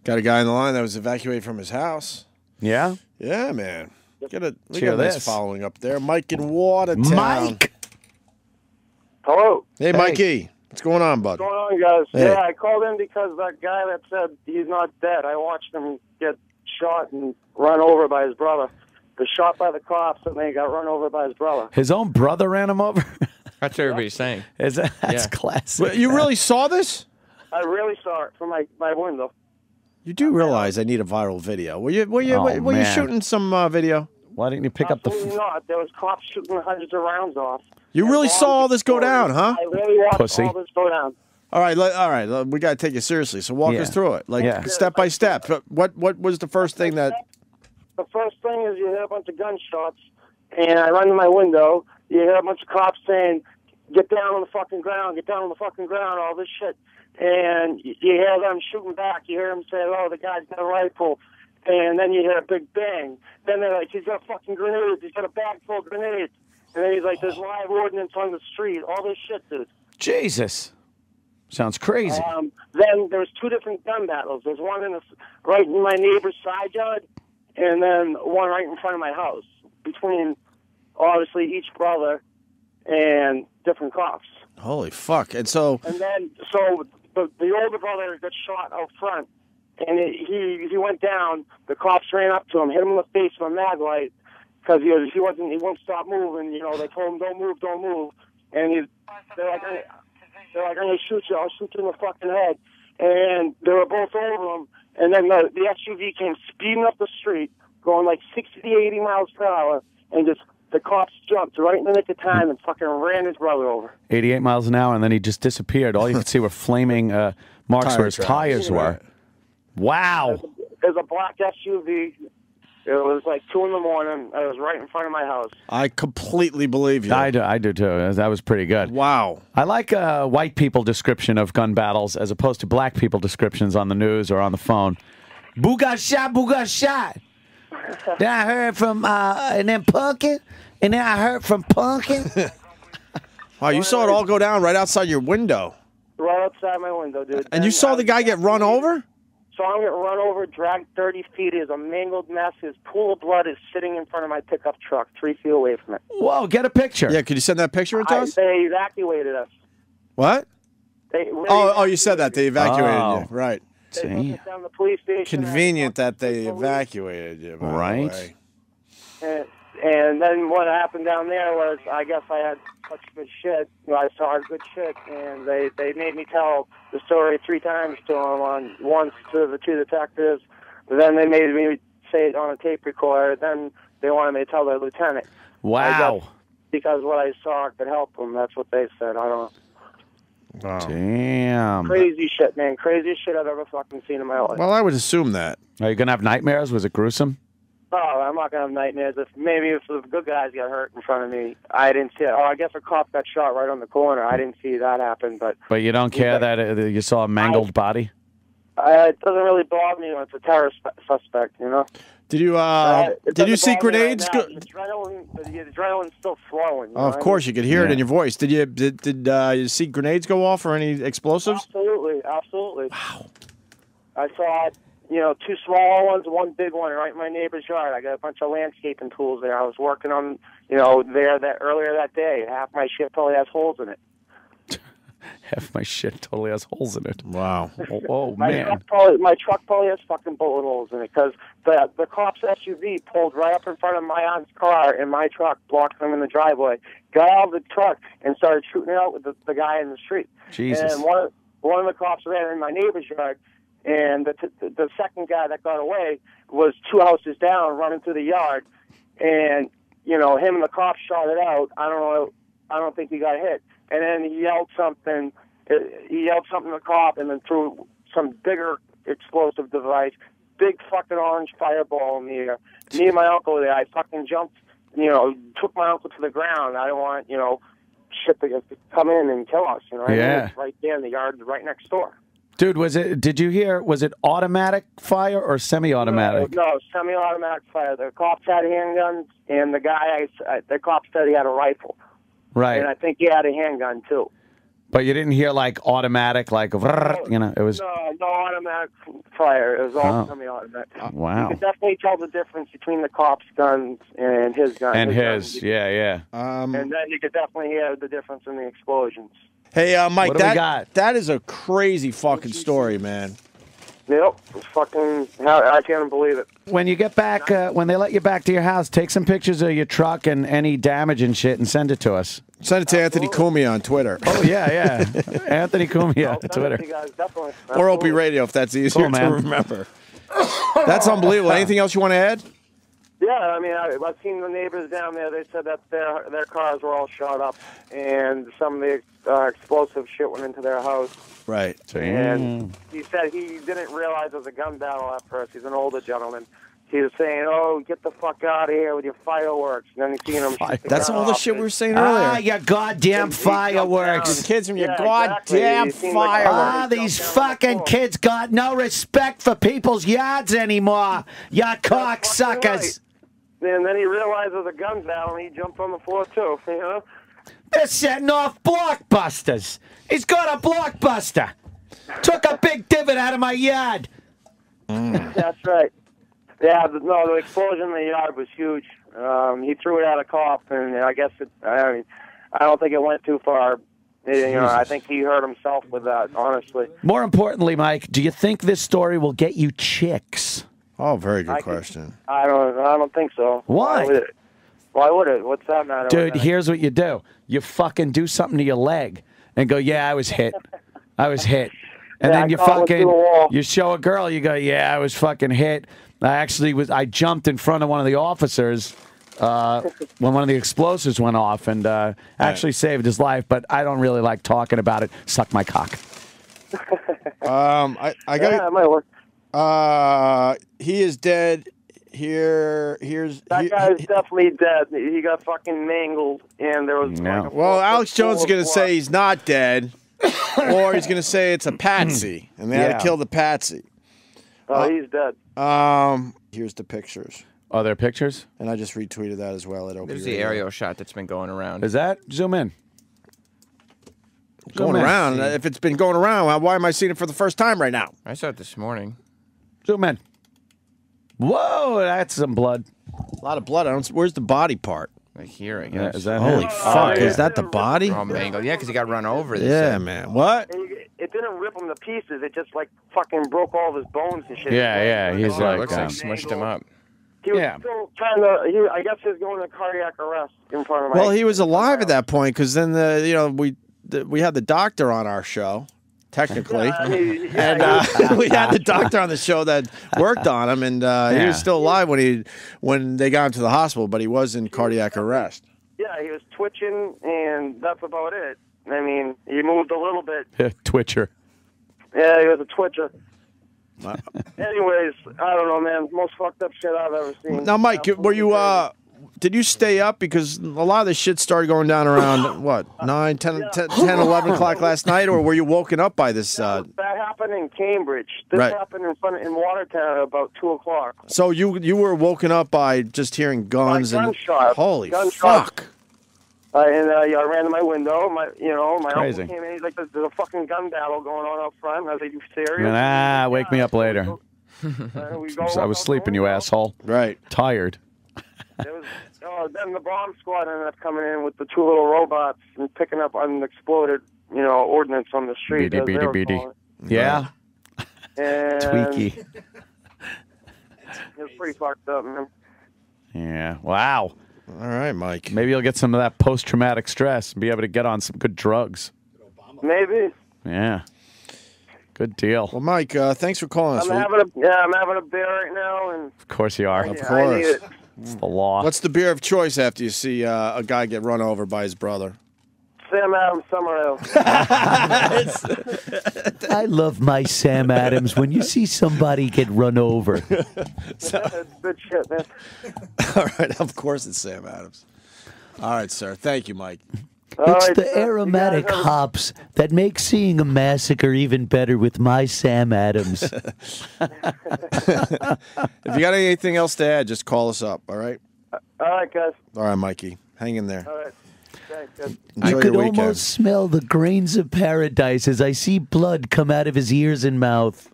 Got a guy in the line that was evacuated from his louse. Yeah? Yeah, man. We got a Cheer nice this. following up there. Mike in Watertown. Mike! Hello. Hey, Mikey. What's going on, bud? What's going on, guys? Hey. Yeah, I called in because that guy that said he's not dead, I watched him get shot and run over by his brother. Was shot by the cops, and then he got run over by his brother. His own brother ran him over? That's what everybody's saying. That's classic. Well, you really saw this? I really saw it from my window. You do realize I need a viral video. Were you man. shooting some video? Why didn't you pick up the... Absolutely not. There was cops shooting hundreds of rounds off. You really saw all this go down, huh? I really watched Pussy. all this go down. All right. We got to take it seriously. So walk us through it, step by step. What was the first thing that? The first thing is you hear a bunch of gunshots, and I run to my window. You hear a bunch of cops saying, "Get down on the fucking ground! Get down on the fucking ground!" All this shit, and you hear them shooting back. You hear them say, "Oh, the guy's got a rifle," and then you hear a big bang. Then they're like, "He's got a fucking grenade! He's got a bag full of grenades!" And then he's like, "There's live ordnance on the street!" All this shit, dude. Jesus. Sounds crazy. Then there's two different gun battles. There's one right in my neighbor's side yard, and then one right in front of my house, between, obviously, each brother and different cops. Holy fuck! And then, the older brother got shot out front, and he went down. The cops ran up to him, hit him in the face with a mag light, because he wouldn't stop moving. You know, they told him, don't move. And they're like, I'm going to shoot you. I'll shoot you in the fucking head. And they were both over him. And then the SUV came speeding up the street, going like 60 to 80 miles per hour, and just the cops jumped right in the nick of time and fucking ran his brother over. 88 miles an hour, and then he just disappeared. All you could see were flaming marks where his tires were. Wow. There's a black SUV. It was like 2 in the morning. I was right in front of my house. I completely believe you. I do too. That was pretty good. Wow. I like white people description of gun battles as opposed to black people descriptions on the news or on the phone. Boo got shot, boo got shot. Then I heard from, and then Punkin, and then I heard from Punkin. Wow, you saw it all go down right outside your window. Right outside my window, dude. And you saw the guy get run over? Saw him get run over, dragged 30 feet. Is a mangled mess. His pool of blood is sitting in front of my pickup truck, 3 feet away from it. Whoa, get a picture. Yeah, could you send that picture to us? They evacuated us. What? You said that. They evacuated you. Right. They took us down to the police station. Convenient that they evacuated you. Right. And then what happened down there was, I guess I had such good shit. I saw good shit, and they made me tell the story 3 times to them. Once to the 2 detectives, then they made me say it on a tape recorder. Then they wanted me to tell their lieutenant. Wow. Because what I saw could help them. That's what they said. I don't know. Wow. Damn. Crazy shit, man. Craziest shit I've ever fucking seen in my life. Well, I would assume that. Are you going to have nightmares? Was it gruesome? Oh, I'm not going to have nightmares. If the good guys got hurt in front of me, I didn't see it. Oh, I guess a cop got shot right on the corner. I didn't see that happen. But you don't care that you saw a mangled body? It doesn't really bother me when it's a terrorist suspect, you know? Did you see grenades? Right the adrenaline's still flowing. Of course, you could hear it in your voice. Did you see grenades go off or any explosives? Absolutely. Wow. I saw it. 2 small ones, 1 big one right in my neighbor's yard. I got a bunch of landscaping tools there. I was working on, earlier that day. Half my shit probably has holes in it. Half my shit totally has holes in it. Wow. Oh, my man. truck probably has fucking bullet holes in it because the cop's SUV pulled right up in front of my aunt's car in my truck, blocking him in the driveway. Got out of the truck and started shooting it out with the guy in the street. Jesus. And one of the cops ran in my neighbor's yard. And the second guy that got away was 2 houses down, running through the yard, and him and the cop shot it out. I don't know. I don't think he got hit. And then he yelled something. He yelled something to the cop, and then threw some bigger explosive device, big fucking orange fireball in the air. Me and my uncle were there. I fucking jumped. Took my uncle to the ground. I don't want shit to come in and kill us. Yeah. It's right there in the yard, right next door. Dude, was it automatic fire or semi-automatic? No, semi-automatic fire. The cops had handguns, and the cop said he had a rifle. Right. And I think he had a handgun, too. But you didn't hear like automatic, like you know, it was no automatic fire. It was all semi-automatic. Wow. You could definitely tell the difference between the cop's guns and his gun. And his, yeah. And then you could definitely hear the difference in the explosions. Hey, Mike, What do we got? that is a crazy fucking story, man. Yep, it's fucking. I can't believe it. When you get back, when they let you back to your house, take some pictures of your truck and any damage and shit, and send it to us. Send it to Anthony Cumia on Twitter. Oh yeah. Anthony Cumia on Twitter. You guys, definitely. Or Opie Radio if that's easier Cool, man. to remember. That's unbelievable. Anything else you want to add? Yeah, I mean, I've seen the neighbors down there. They said that their cars were all shot up, and some of the explosive shit went into their house. Right. And he said he didn't realize it was a gun battle at first. He's an older gentleman. He was saying, "Oh, get the fuck out of here with your fireworks." And then he's seen him. That's all the shit we were saying earlier. Ah, your goddamn fireworks. Kids from your exactly. goddamn fireworks. Ah, these fucking kids got no respect for people's yards anymore. You cocksuckers. And then he realized it was a gun battle, and he jumped on the floor too. You know. They're setting off blockbusters. He's got a blockbuster. Took a big divot out of my yard. That's right. Yeah, the explosion in the yard was huge. He threw it at a cop, and I guess I don't think it went too far. You know, I think he hurt himself with that, honestly. More importantly, Mike, do you think this story will get you chicks? Oh, very good question. I don't think so. Why? Why would it? What's that matter? Dude, here's what you do. You fucking do something to your leg and go, yeah, I was hit. I was hit. And then you show a girl, you go, yeah, I was fucking hit. I jumped in front of one of the officers when one of the explosives went off and actually saved his life, but I don't really like talking about it. Suck my cock. I got it might work. he is dead. Here's that guy's definitely dead. He got fucking mangled, and there was. Well, Alex Jones is going to say he's not dead, or he's going to say it's a patsy, and they had to kill the patsy. Oh, he's dead. Here's the pictures. Are there pictures? And I just retweeted that as well. There's the aerial shot that's been going around. Is that? Zoom in. Going around. If it's been going around, why am I seeing it for the first time right now? I saw it this morning. Zoom in. Whoa, that's some blood. A lot of blood. Where's the body part? Right here, I guess. Is that Holy fuck. Is that the body? All mangled. Yeah, because he got run over. Yeah, man. What? It didn't rip him to pieces. It just, like, fucking broke all of his bones and shit. Yeah. He's it looks like smushed him up. He was still trying to. I guess he was going to cardiac arrest in front of my. Well, he was alive at that point because then we had the doctor on our show, technically, and we had the doctor on the show that worked on him, and he was still alive when they got him to the hospital, but he was in cardiac arrest. Yeah, he was twitching, and that's about it. I mean, he moved a little bit. Twitcher. Yeah, he was a twitcher. Anyways, I don't know, man. Most fucked up shit I've ever seen. Now, Mike, were you did you stay up? Because a lot of this shit started going down around, what, 9, 10, 11 o'clock last night? Or were you woken up by this? That happened in Cambridge. This happened in Watertown at about 2 o'clock. So you were woken up by just hearing guns and gunshots. Holy fuck. I ran to my window. My Crazy. uncle came in. He's like, "There's a fucking gun battle going on up front." I was like, "You serious?" Wake me up later. I was sleeping, you asshole. Right. Tired. Then the bomb squad ended up coming in with the 2 little robots and picking up unexploded, ordnance on the street. Beady. Yeah. And Tweaky. It was pretty fucked up, man. Yeah. Wow. All right, Mike. Maybe you'll get some of that post-traumatic stress and be able to get on some good drugs. Maybe. Yeah. Good deal. Well, Mike, thanks for calling us. I'm having a beer right now, and of course you are. Of course. It's the law. What's the beer of choice after you see a guy get run over by his brother? Sam Adams Summer Ale. I love my Sam Adams when you see somebody get run over. It's good shit, man. All right, of course it's Sam Adams. All right, sir. Thank you, Mike. It's the aromatic hops that make seeing a massacre even better with my Sam Adams. If you got anything else to add, just call us up, all right? All right, guys. All right, Mikey. Hang in there. All right. Good. I Enjoy could your weekend. almost smell the grains of paradise as I see blood come out of his ears and mouth.